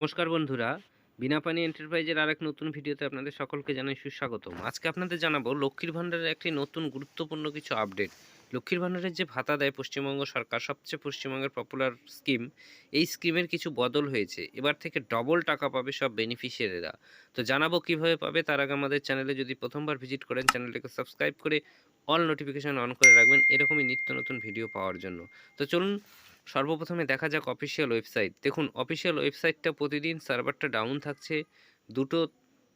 নমস্কার বন্ধুরা, বিনা পানি এন্টারপ্রাইজের আরেক নতুন ভিডিওতে আপনাদের সকলকে জানাই সুস্বাগতম। আজকে আপনাদের জানাবো লক্ষ্মীর ভাণ্ডারের একটি নতুন গুরুত্বপূর্ণ কিছু আপডেট। লক্ষ্মীর ভাণ্ডারের যে ভাতা দেয় পশ্চিমবঙ্গ সরকার, সবচেয়ে পশ্চিমবঙ্গের পপুলার স্কিম, এই স্কিমের কিছু বদল হয়েছে। এবার থেকে ডবল টাকা পাবে সব বেনিফিশিয়ারিরা। তো জানাবো কিভাবে পাবে, তার আগে আমাদের চ্যানেলে যদি প্রথমবার ভিজিট করেন চ্যানেলটিকে সাবস্ক্রাইব করে অল নোটিফিকেশন অন করে রাখবেন এরকমই নিত্য নতুন ভিডিও পাওয়ার জন্য। তো চলুন সর্বপ্রথমে দেখা যাক অফিসিয়াল ওয়েবসাইট। দেখুন, অফিসিয়াল ওয়েবসাইটটা প্রতিদিন সার্ভারটা ডাউন থাকছে 2টো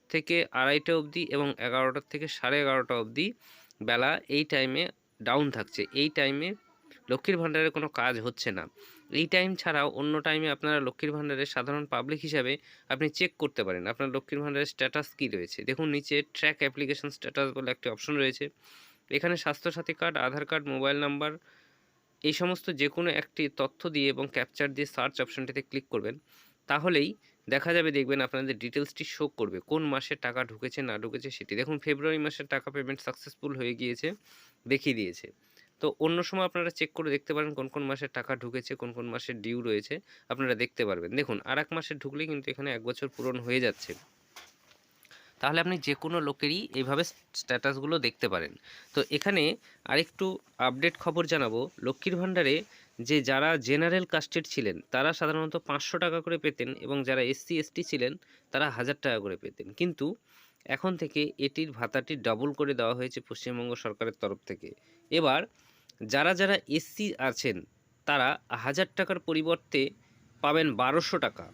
থেকে 2:30 অবধি এবং 11টা থেকে 11:30 অবধি বেলা, এই টাইমে ডাউন থাকছে। এই টাইমে লক্ষ্মীর ভাণ্ডারের কোনো কাজ হচ্ছে না। এই টাইম ছাড়াও অন্য টাইমে আপনারা লক্ষ্মীর ভাণ্ডারের সাধারণ পাবলিক হিসাবে আপনি চেক করতে পারেন আপনার লক্ষ্মীর ভাণ্ডারের স্ট্যাটাস কী রয়েছে। দেখুন নিচে ট্র্যাক অ্যাপ্লিকেশন স্ট্যাটাস বলে একটি অপশন রয়েছে। এখানে স্বাস্থ্যসাথী কার্ড, আধার কার্ড, মোবাইল নাম্বার, এই সমস্ত যে কোনো একটি তথ্য দিয়ে এবং ক্যাপচার দিয়ে সার্চ অপশনটিতে ক্লিক করবেন। তাহলেই দেখা যাবে, দেখবেন আপনাদের ডিটেলসটি শো করবে কোন মাসে টাকা ঢুকেছে না ঢুকেছে সেটি। দেখুন ফেব্রুয়ারি মাসের টাকা পেমেন্ট সাকসেসফুল হয়ে গিয়েছে, দেখিয়ে দিয়েছে। তো অন্য সময় আপনারা চেক করে দেখতে পারেন কোন কোন মাসের টাকা ঢুকেছে, কোন কোন মাসের ডিউ রয়েছে, আপনারা দেখতে পারবেন। দেখুন আর এক মাসের ঢুকলেই কিন্তু এখানে 1 বছর পূরণ হয়ে যাচ্ছে। তাহলে আপনি যে কোনো লোকেরই এইভাবে স্ট্যাটাসগুলো দেখতে পারেন। তো এখানে আরেকটু আপডেট খবর জানাবো। লক্ষ্মীর ভাণ্ডারে যে যারা জেনারেল কাস্টের ছিলেন তারা সাধারণত 500 টাকা করে পেতেন এবং যারা এসসি এসটি ছিলেন তারা 1000 টাকা করে পেতেন। কিন্তু এখন থেকে এটির ভাতাটি ডাবল করে দেওয়া হয়েছে পশ্চিমবঙ্গ সরকারের তরফ থেকে। এবার যারা যারা এসসি আছেন তারা 1000 টাকার পরিবর্তে পাবেন 1200 টাকা।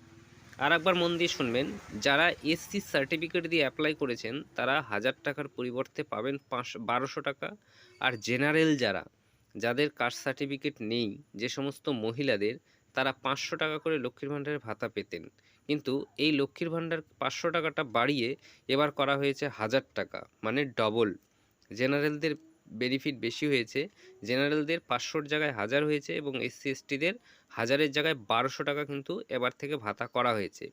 আর একবার মন দিয়ে শুনবেন, যারা এসসি সার্টিফিকেট দিয়ে অ্যাপ্লাই করেছেন তারা 1000 টাকার পরিবর্তে পাবেন 1200 টাকা। আর জেনারেল যাদের কাস্ট সার্টিফিকেট নেই, যে সমস্ত মহিলাদের, তারা 500 টাকা করে লক্ষ্মীর ভাণ্ডারের ভাতা পেতেন। কিন্তু এই লক্ষ্মীর ভাণ্ডার 500 টাকাটা বাড়িয়ে এবার করা হয়েছে 1000 টাকা, মানে ডবল। জেনারেলদের বেনিফিট বেশি হয়েছে, জেনারেলদের 500-র জায়গায় 1000 হয়েছে এবং এসসি এসটিদের 1000-এর জায়গায় 1200 টাকা কিন্তু এবার থেকে ভাতা করা হয়েছে।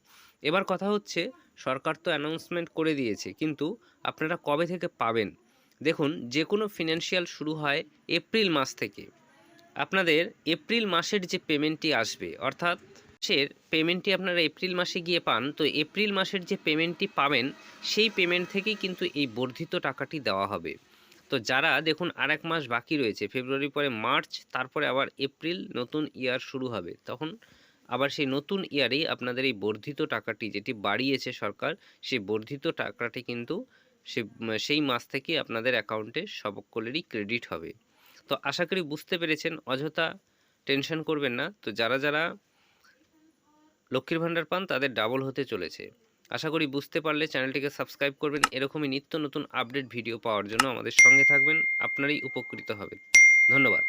এবার কথা হচ্ছে, সরকার তো অ্যানাউন্সমেন্ট করে দিয়েছে, কিন্তু আপনারা কবে থেকে পাবেন? দেখুন, যে কোনো ফিনান্সিয়াল শুরু হয় এপ্রিল মাস থেকে। আপনাদের এপ্রিল মাসের যে পেমেন্টটি আসবে, অর্থাৎ মাসের পেমেন্টটি আপনারা এপ্রিল মাসে গিয়ে পান, তো এপ্রিল মাসের যে পেমেন্টটি পাবেন সেই পেমেন্ট থেকেই কিন্তু এই বর্ধিত টাকাটি দেওয়া হবে। তো যারা, দেখুন আর এক মাস বাকি রয়েছে, ফেব্রুয়ারি পরে মার্চ, তারপরে আবার এপ্রিল, নতুন ইয়ার শুরু হবে, তখন আবার সেই নতুন ইয়ারেই আপনাদের এই বর্ধিত টাকাটি যেটি বাড়িয়েছে সরকার, সেই বর্ধিত টাকাটি কিন্তু সেই মাস থেকে আপনাদের অ্যাকাউন্টে সকলেরই ক্রেডিট হবে। তো আশা করি বুঝতে পেরেছেন, অযথা টেনশন করবেন না। তো যারা যারা লক্ষ্মীর ভাণ্ডার পান তাদের ডাবল হতে চলেছে। আশা করি বুঝতে পারলে চ্যানেলটিকে সাবস্ক্রাইব করবেন এরকমই নিত্য নতুন আপডেট ভিডিও পাওয়ার জন্য। আমাদের সঙ্গে থাকবেন, আপনারই উপকৃত হবেন। ধন্যবাদ।